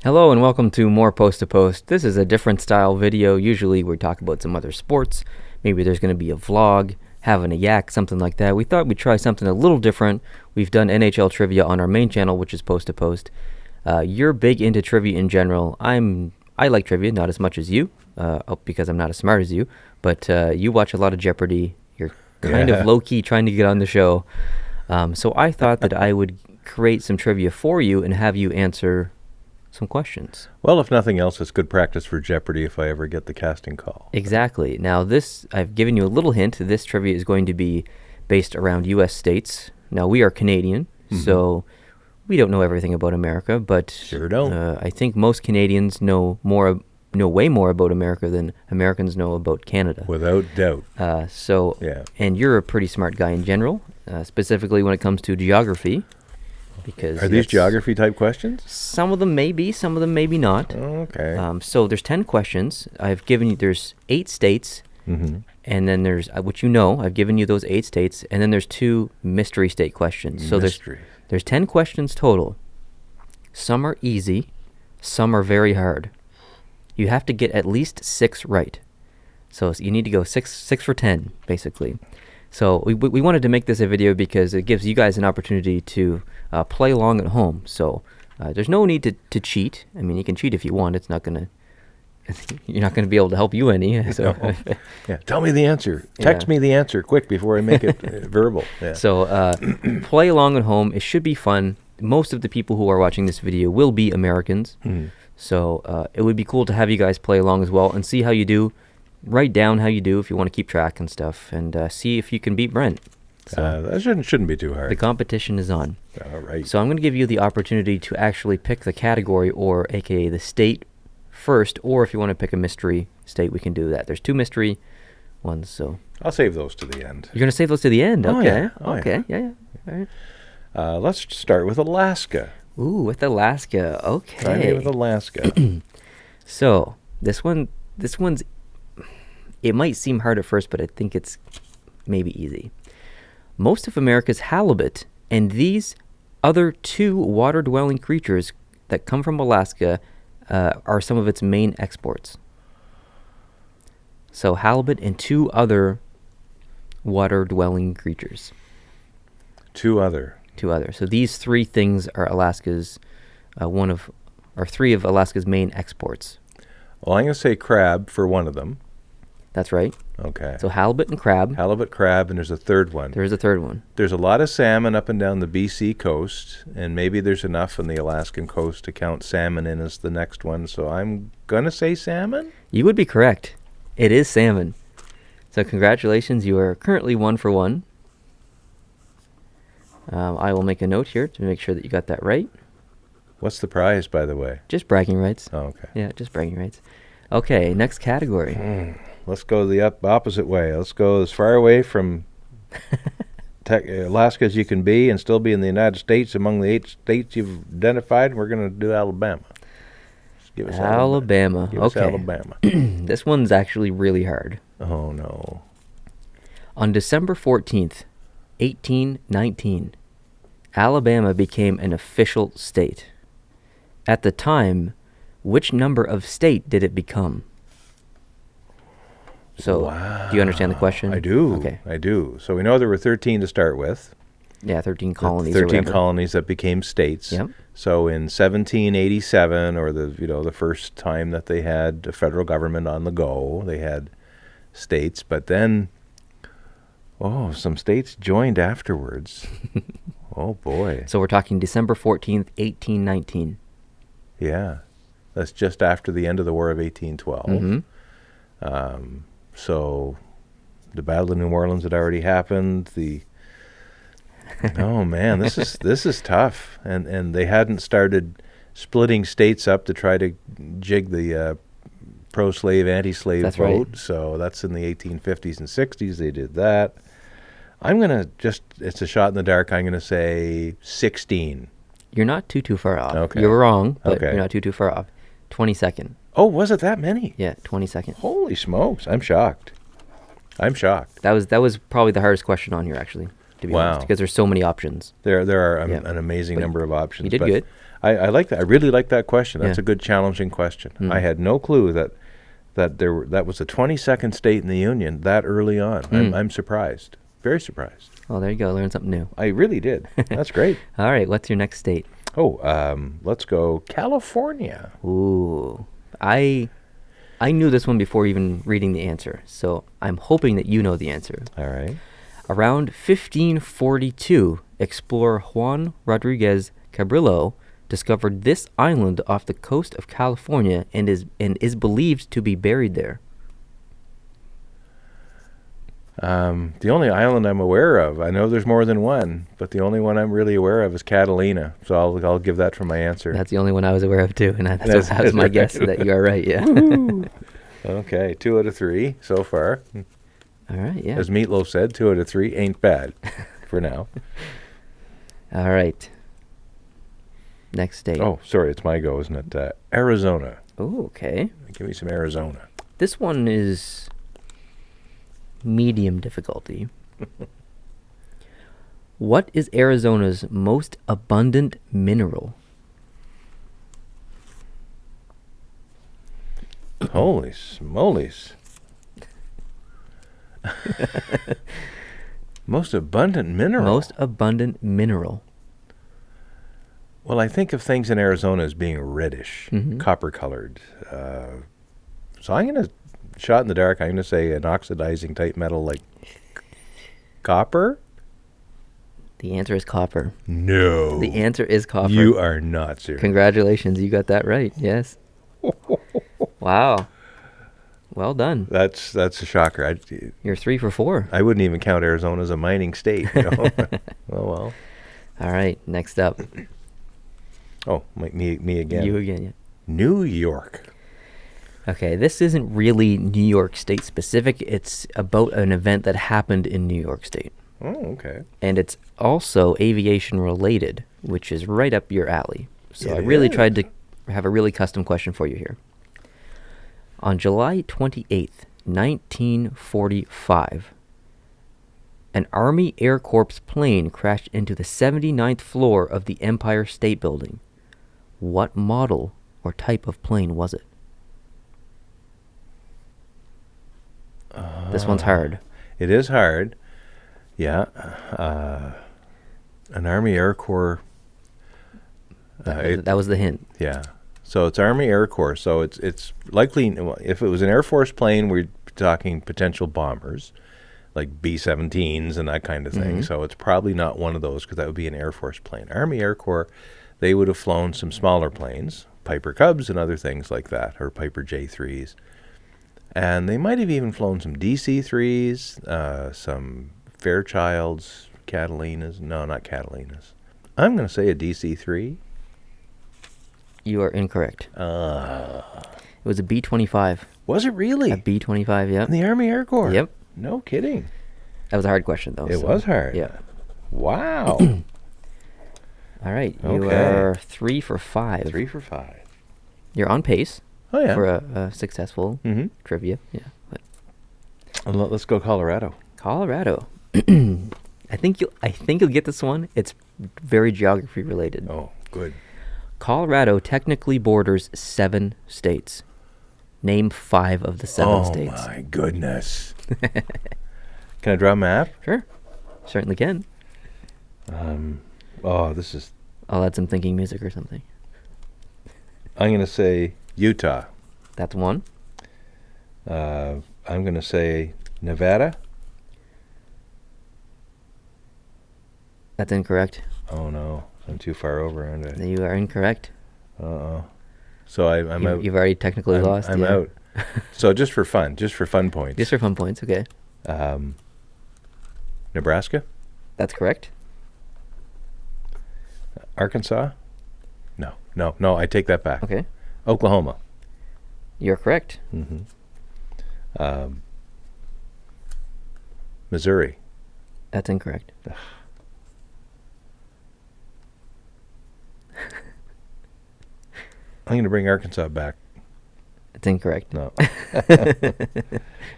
Hello and welcome to more Post to Post. This is a different style video. Usually we talk about some other sports. Maybe there's going to be a vlog, having a yak, something like that. We thought we'd try something a little different. We've done NHL trivia on our main channel, which is Post to Post. You're big into trivia in general. I like trivia, not as much as you, because I'm not as smart as you. But you watch a lot of Jeopardy. You're kind of low-key trying to get on the show. So I thought that I would create some trivia for you and have you answer some questions. Well, if nothing else, it's good practice for Jeopardy if I ever get the casting call. Exactly. Now this, I've given you a little hint. This trivia is going to be based around U.S. states. Now we are Canadian, so we don't know everything about America, but Sure don't. I think most Canadians know way more about America than Americans know about Canada. Without doubt. Yeah. And you're a pretty smart guy in general, specifically when it comes to geography. Because Are these geography type questions? Some of them may be, some of them maybe not. Okay. So there's 10 questions. I've given you, there's 8 states, and then there's, which you know, I've given you those 8 states, and then there's 2 mystery state questions. So there's 10 questions total. Some are easy, some are very hard. You have to get at least 6 right. So you need to go 6 for 10, basically. So we wanted to make this a video because it gives you guys an opportunity to play along at home. So there's no need to cheat. I mean, you can cheat if you want. It's not gonna. You're not gonna be able to help you any. So Yeah. Tell me the answer. Text me the answer quick before I make it verbal. Yeah. So play along at home. It should be fun. Most of the people who are watching this video will be Americans. So it would be cool to have you guys play along as well and see how you do. Write down how you do if you want to keep track and stuff, and see if you can beat Brent. So that shouldn't be too hard. the competition is on. All right. So I'm going to give you the opportunity to actually pick the category, or aka the state, first, or if you want to pick a mystery state, we can do that. There's 2 mystery ones, so I'll save those to the end. you're going to save those to the end. Oh, Okay. yeah. Oh, Okay. Yeah. All right. Let's start with Alaska. Ooh, with Alaska. Okay. Try me with Alaska. So this one's. It might seem hard at first, but I think it's maybe easy. Most of America's halibut and these other 2 water-dwelling creatures that come from Alaska are some of its main exports. So halibut and 2 other water-dwelling creatures. 2 other. 2 other. So these 3 things are Alaska's 3 of Alaska's main exports. Well, I'm going to say crab for one of them. That's right. Okay. So halibut and crab. Halibut, crab, and there's a third one. There's a third one. There's a lot of salmon up and down the BC coast, and maybe there's enough on the Alaskan coast to count salmon in as the next one, so I'm going to say salmon? You would be correct. It is salmon. So congratulations, you are currently 1 for 1. I will make a note here to make sure that you got that right. What's the prize, by the way? Just bragging rights. Oh, okay. Yeah, just bragging rights. Okay, next category. Let's go the opposite way. Let's go as far away from Alaska as you can be and still be in the United States among the 8 states you've identified. We're going to do Alabama. Give us Alabama. Give us Okay. Alabama. This one's actually really hard. Oh, no. On December 14th, 1819, Alabama became an official state. At the time, which number of state did it become? So, Wow. do you understand the question? I do. Okay. I do. So we know there were 13 to start with. Yeah, 13 colonies. 13 colonies that became states. Yep. So in 1787, or the first time that they had a federal government on the go, they had states. But then, some states joined afterwards. Oh boy. So we're talking December 14th, 1819. Yeah, that's just after the end of the War of 1812. So the Battle of New Orleans had already happened. Oh man, this is tough, and they hadn't started splitting states up to try to jig the pro-slave, anti-slave That's vote. right. So that's in the 1850s and 60s. They did that. I'm gonna it's a shot in the dark. I'm gonna say 16. You're not too far off. Okay. You're wrong, but Okay. you're not too far off. 22nd. Oh, was it that many? Yeah, 22nd. Holy smokes! I'm shocked. That was probably the hardest question on here, actually, to be honest, because there's so many options. There are Yeah. an amazing But number of options. you did but good. I like that. I really like that question. That's Yeah. a good, challenging question. Mm. I had no clue that that was the 22nd state in the union that early on. I'm surprised. Very surprised. Well, there you go. Learn something new. I really did. That's great. All right. What's your next state? Let's go California. Ooh. I knew this one before even reading the answer, so I'm hoping that you know the answer. All right. Around 1542, explorer Juan Rodriguez Cabrillo discovered this island off the coast of California and is believed to be buried there. The only island I'm aware of, I know there's more than one, but the only one I'm really aware of is Catalina. So I'll give that for my answer. That's the only one I was aware of too, and that was my guess that you are right. Yeah. Okay, 2 out of 3 so far. All right. Yeah. As Meatloaf said, 2 out of 3 ain't bad for now. All right. Next state. Oh, sorry, it's my go, isn't it? Arizona. Oh, okay. Give me some Arizona. This one is medium difficulty. What is Arizona's most abundant mineral? Holy smolies. Most abundant mineral. Most abundant mineral. Well, I think of things in Arizona as being reddish, copper colored. So I'm going to, shot in the dark, I'm going to say an oxidizing type metal like copper? The answer is copper. No. The answer is copper. You are not serious. Congratulations, you got that right. Yes. Wow. Well done. That's a shocker. You're 3 for 4. I wouldn't even count Arizona as a mining state. You know? Well. All right, next up. Oh, me again. You again, yeah. New York. Okay, this isn't really New York State specific. It's about an event that happened in New York State. Oh, okay. And it's also aviation related, which is right up your alley. So I really tried to have a really custom question for you here. On July 28th, 1945, an Army Air Corps plane crashed into the 79th floor of the Empire State Building. What model or type of plane was it? This one's hard. It is hard. Yeah. An Army Air Corps. That was the hint. Yeah. So it's Army Air Corps. So it's likely, if it was an Air Force plane, we're talking potential bombers, like B-17s and that kind of thing. So it's probably not one of those because that would be an Air Force plane. Army Air Corps, they would have flown some smaller planes, Piper Cubs and other things like that, or Piper J3s. And they might have even flown some DC-3s, some Fairchilds, Catalinas. No, not Catalinas. I'm going to say a DC-3. You are incorrect. It was a B-25. Was it really? A B-25, yep. In the Army Air Corps? Yep. No kidding. That was a hard question, though. It was hard. Yeah. Wow. All right. You Okay. are 3 for 5. 3 for 5. You're on pace Oh, yeah. for a successful trivia. Yeah. But Let's go Colorado. Colorado. I think you'll get this one. It's very geography related. Oh, good. Colorado technically borders 7 states. Name 5 of the 7 states. Oh, my goodness. Can I draw a map? Sure. Certainly can. This is... I'll add some thinking music or something. I'm going to say Utah. That's 1. I'm going to say Nevada. That's incorrect. Oh, no. I'm too far over, aren't I? You are incorrect. Uh-oh. So I'm out. You've already technically lost. I'm out. So just for fun points. Just for fun points, okay. Nebraska? That's correct. Arkansas? No, I take that back. Okay. Oklahoma? You're correct. Missouri? That's incorrect. I'm going to bring Arkansas back. It's incorrect. No.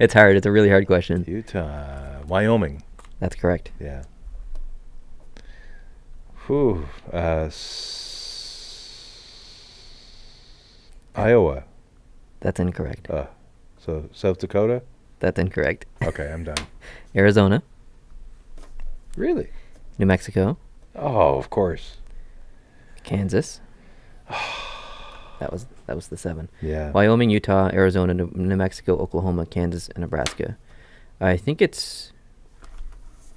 It's hard. It's a really hard question. Utah. Wyoming? That's correct. Yeah. Whew. Iowa. That's incorrect. So South Dakota? That's incorrect. Okay, I'm done. Arizona. Really? New Mexico. Oh, of course. Kansas. That was the 7. Yeah. Wyoming, Utah, Arizona, New Mexico, Oklahoma, Kansas, and Nebraska. I think is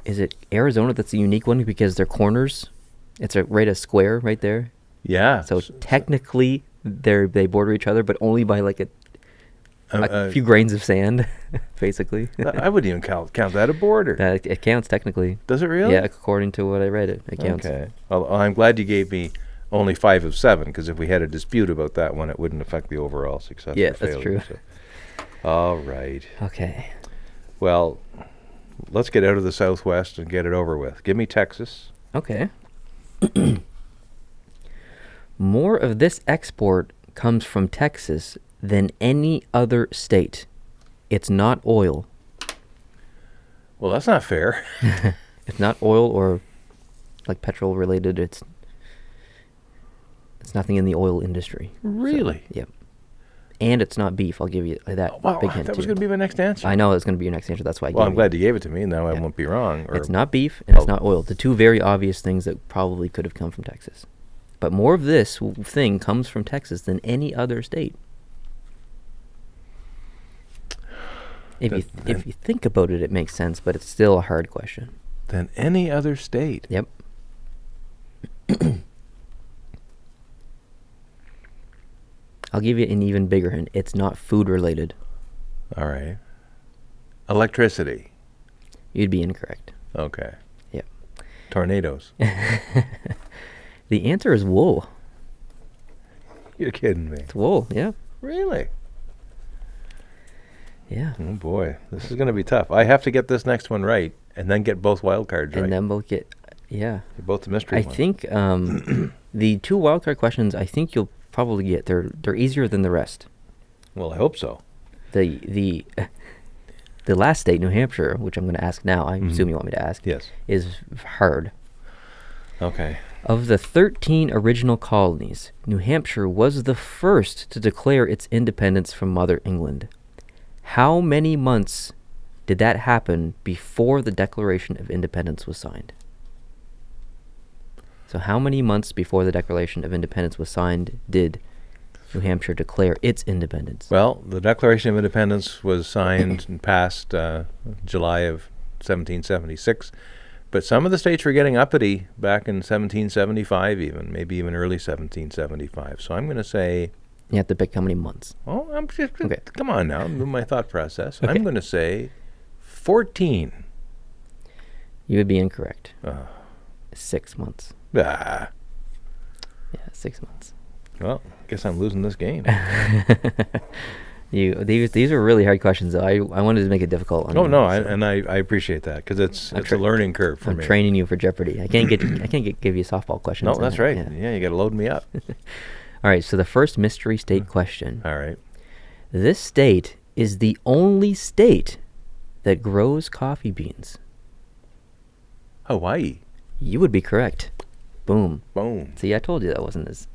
it Arizona that's a unique one because they're corners? It's a square right there. Yeah. So technically they border each other, but only by like a few grains of sand, basically. I wouldn't even count that a border. It counts technically. Does it really? Yeah, according to what I read, it counts. Okay. Well, I'm glad you gave me only 5 of 7, because if we had a dispute about that one, it wouldn't affect the overall success. Yeah, or failure, that's true. So. All right. Okay. Well, let's get out of the Southwest and get it over with. Give me Texas. Okay. More of this export comes from Texas than any other state. It's not oil. Well, that's not fair. It's not oil or like petrol related. It's nothing in the oil industry. Really? So, yep. And it's not beef. I'll give you that big hint. That was going to be my next answer. I know it's going to be your next answer. That's why I gave I'm glad you gave it to me. Now I won't be wrong. It's not beef and it's not oil. The two very obvious things that probably could have come from Texas. But more of this thing comes from Texas than any other state. If you think about it, it makes sense, but it's still a hard question. Than any other state? Yep. I'll give you an even bigger hint. It's not food related. All right. Electricity. You'd be incorrect. Okay. Yep. Tornadoes. The answer is wool. You're kidding me. It's wool, yeah. Really? Yeah. Oh, boy. This is going to be tough. I have to get this next one right and then get both wild cards right. And then we'll get, yeah. Get both the mystery ones. I think the 2 wild card questions, I think you'll probably get. They're easier than the rest. Well, I hope so. The last state, New Hampshire, which I'm going to ask now, I assume you want me to ask, yes, is hard. Okay. Of the 13 original colonies, New Hampshire was the first to declare its independence from Mother England. How many months did that happen before the Declaration of Independence was signed? So how many months before the Declaration of Independence was signed did New Hampshire declare its independence? Well, the Declaration of Independence was signed and passed July of 1776, but some of the states were getting uppity back in 1775 even, maybe even early 1775. So I'm going to say... You have to pick how many months. Oh, I'm just... Okay. Come on now, move my thought process. Okay. I'm going to say 14. You would be incorrect. 6 months. Ah. Yeah, 6 months. Well, I guess I'm losing this game. These are really hard questions, though. I wanted to make it difficult. I appreciate that because it's a learning curve for me. I'm training you for Jeopardy. I can't give you softball questions. No, that's right. Yeah, you got to load me up. All right. So the first mystery state question. All right. This state is the only state that grows coffee beans. Hawaii. You would be correct. Boom. Boom. See, I told you that wasn't as...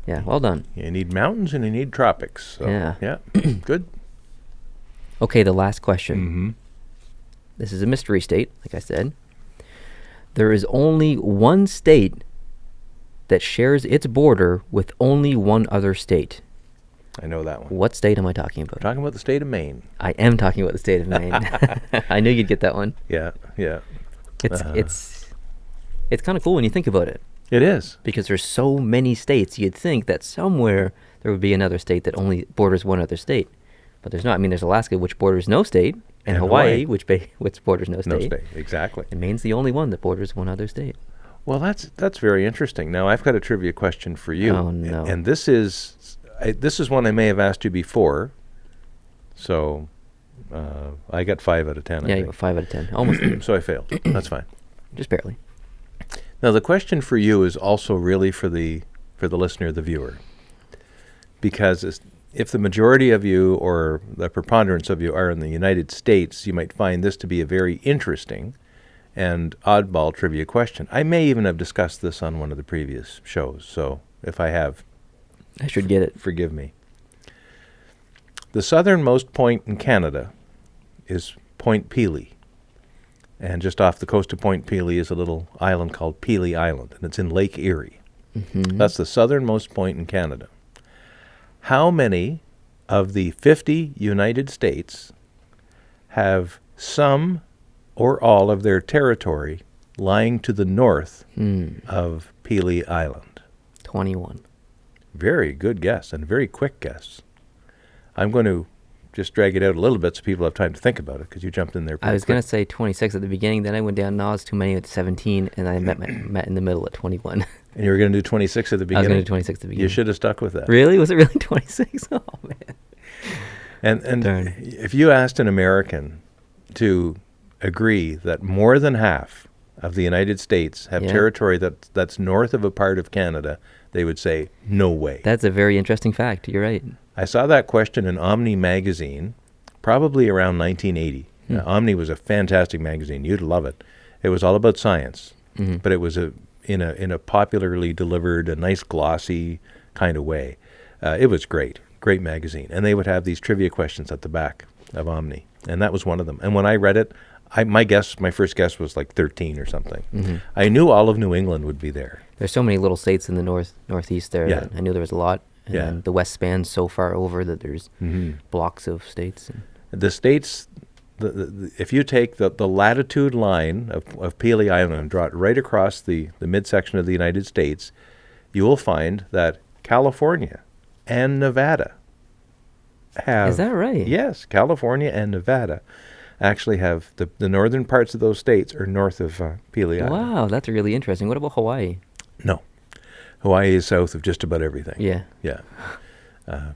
Yeah, well done. You need mountains and you need tropics. So, yeah. Good. Okay, the last question. Mm-hmm. This is a mystery state, like I said. There is only one state that shares its border with only one other state. I know that one. What state am I talking about? Talking about the state of Maine. I am talking about the state of Maine. I knew you'd get that one. Yeah. It's kind of cool when you think about it. It is. Because there's so many states, you'd think that somewhere there would be another state that only borders one other state. But there's not. I mean, there's Alaska, which borders no state, and Hawaii, which borders no state. No state, exactly. And Maine's the only one that borders one other state. Well, that's very interesting. Now, I've got a trivia question for you. Oh, no. And this is one I may have asked you before. So I got 5 out of 10. Yeah, you got 5 out of 10. Almost. So I failed. That's fine. Just barely. Now, the question for you is also really for the listener, the viewer. Because if the majority of you or the preponderance of you are in the United States, you might find this to be a very interesting and oddball trivia question. I may even have discussed this on one of the previous shows. So if I have, I should get it. Forgive me. The southernmost point in Canada is Point Pelee. And just off the coast of Point Pelee is a little island called Pelee Island, and it's in Lake Erie. Mm-hmm. That's the southernmost point in Canada. How many of the 50 United States have some or all of their territory lying to the north of Pelee Island? 21. Very good guess, and very quick guess. I'm going to just drag it out a little bit so people have time to think about it, because you jumped in there pretty I was going to say 26 at the beginning, then I went down, no, it's too many at 17, and I met in the middle at 21. And you were going to do 26 at the beginning? I was going to do 26 at the beginning. You should have stuck with that. Really? Was it really 26? Oh, man. And if you asked an American to agree that more than half of the United States have territory that's north of a part of Canada, they would say, no way. That's a very interesting fact. You're right. I saw that question in Omni magazine probably around 1980. Omni was a fantastic magazine. You'd love it. It was all about science, but it was in a popularly delivered, a nice glossy kind of way. It was great magazine. And they would have these trivia questions at the back of Omni, and that was one of them. And when I read it, my first guess was like 13 or something. I knew all of New England would be there. There's so many little states in the northeast there. Yeah. That I knew there was a lot. And then the west spans so far over that there's blocks of states. The states, if you take the latitude line of Pelee Island and draw it right across the midsection of the United States, you will find that California and Nevada have... Is that right? Yes, California and Nevada actually have the northern parts of those states are north of Pelee Island. Wow, that's really interesting. What about Hawaii? No. Hawaii is south of just about everything. Yeah. Yeah.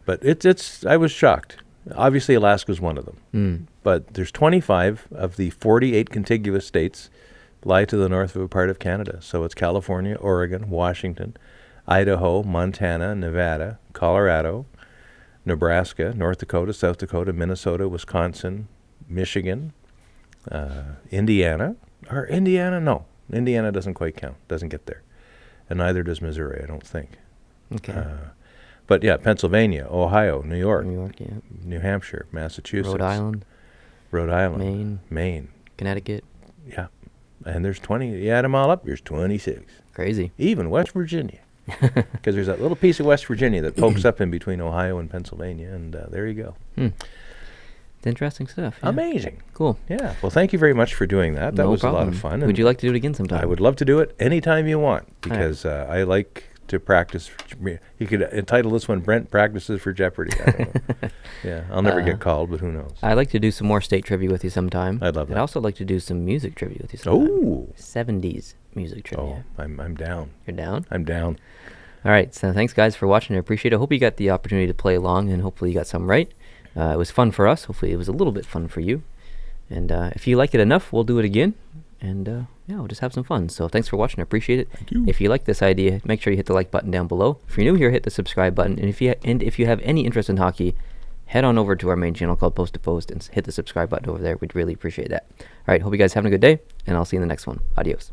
But it's I was shocked. Obviously, Alaska's one of them. But there's 25 of the 48 contiguous states lie to the north of a part of Canada. So it's California, Oregon, Washington, Idaho, Montana, Nevada, Colorado, Nebraska, North Dakota, South Dakota, Minnesota, Wisconsin, Michigan, Indiana. Or Indiana? No. Indiana doesn't quite count. Doesn't get there. And neither does Missouri, I don't think. Okay. But yeah, Pennsylvania, Ohio, New York, Yeah. New Hampshire, Massachusetts, Rhode Island, Maine, Connecticut. Yeah. And there's 20, you add them all up, there's 26. Crazy. Even West Virginia. Because there's that little piece of West Virginia that pokes up in between Ohio and Pennsylvania, and there you go. It's interesting stuff. Yeah. Amazing. Cool. Yeah. Well, thank you very much for doing that. That was a lot of fun. Would you like to do it again sometime? I would love to do it anytime you want, because I like to practice. You could entitle this one, Brent Practices for Jeopardy. I don't know. Yeah, I'll never get called, but who knows? I'd like to do some more state trivia with you sometime. I'd love that. I'd also like to do some music trivia with you sometime. Oh. 70s music trivia. Oh, I'm down. You're down? I'm down. All right. So thanks, guys, for watching. I appreciate it. I hope you got the opportunity to play along, and hopefully you got some right. It was fun for us. Hopefully it was a little bit fun for you. And if you like it enough, we'll do it again. And we'll just have some fun. So thanks for watching. I appreciate it. Thank you. If you like this idea, make sure you hit the like button down below. If you're new here, hit the subscribe button. And if you have any interest in hockey, head on over to our main channel called Post to Post and hit the subscribe button over there. We'd really appreciate that. All right. Hope you guys having a good day, and I'll see you in the next one. Adios.